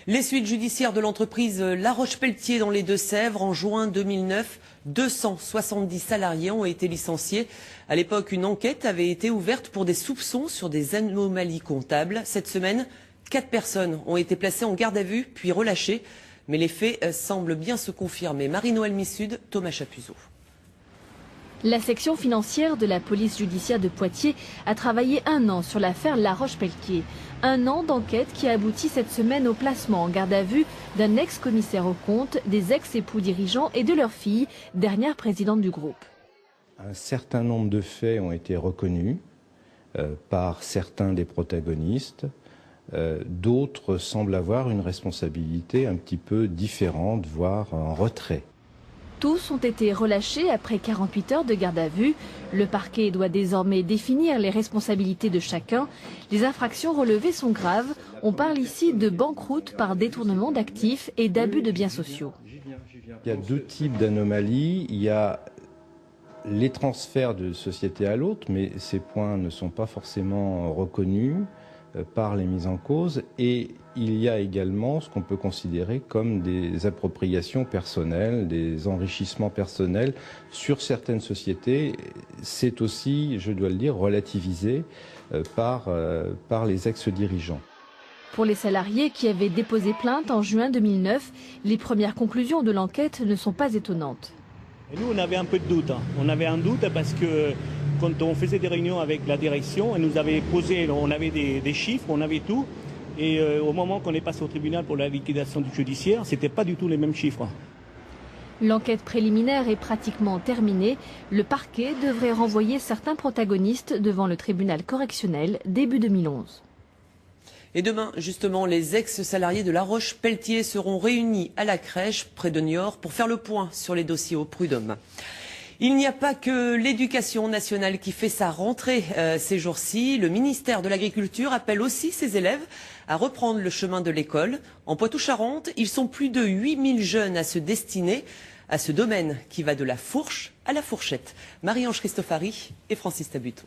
Les suites judiciaires de l'entreprise La Roche-Pelletier dans les Deux-Sèvres. En juin 2009, 270 salariés ont été licenciés. À l'époque, une enquête avait été ouverte pour des soupçons sur des anomalies comptables. Cette semaine, 4 personnes ont été placées en garde à vue, puis relâchées. Mais les faits semblent bien se confirmer. Marie-Noëlle Missud, Thomas Chapuzot. La section financière de la police judiciaire de Poitiers a travaillé 1 an sur l'affaire La Roche-Pelletier. 1 an d'enquête qui a abouti cette semaine au placement en garde à vue d'un ex-commissaire aux comptes, des ex-époux dirigeants et de leur fille, dernière présidente du groupe. Un certain nombre de faits ont été reconnus par certains des protagonistes. D'autres semblent avoir une responsabilité un petit peu différente, voire en retrait. Tous ont été relâchés après 48 heures de garde à vue. Le parquet doit désormais définir les responsabilités de chacun. Les infractions relevées sont graves. On parle ici de banqueroute par détournement d'actifs et d'abus de biens sociaux. Il y a 2 types d'anomalies. Il y a les transferts de société à l'autre, mais ces points ne sont pas forcément reconnus par les mises en cause, et il y a également ce qu'on peut considérer comme des appropriations personnelles, des enrichissements personnels sur certaines sociétés. C'est aussi, je dois le dire, relativisé par les ex-dirigeants. Pour les salariés qui avaient déposé plainte en juin 2009, les premières conclusions de l'enquête ne sont pas étonnantes. Et nous, on avait un peu de doute. On avait un doute parce que quand on faisait des réunions avec la direction, elle nous avait posé, on avait des chiffres, on avait tout. Et au moment qu'on est passé au tribunal pour la liquidation du judiciaire, ce n'était pas du tout les mêmes chiffres. L'enquête préliminaire est pratiquement terminée. Le parquet devrait renvoyer certains protagonistes devant le tribunal correctionnel début 2011. Et demain, justement, les ex-salariés de La Roche-Pelletier seront réunis à la crèche près de Niort pour faire le point sur les dossiers au prud'homme. Il n'y a pas que l'éducation nationale qui fait sa rentrée ces jours-ci. Le ministère de l'Agriculture appelle aussi ses élèves à reprendre le chemin de l'école. En Poitou-Charentes, ils sont plus de 8000 jeunes à se destiner à ce domaine qui va de la fourche à la fourchette. Marie-Ange Cristofari et Francis Tabuteau.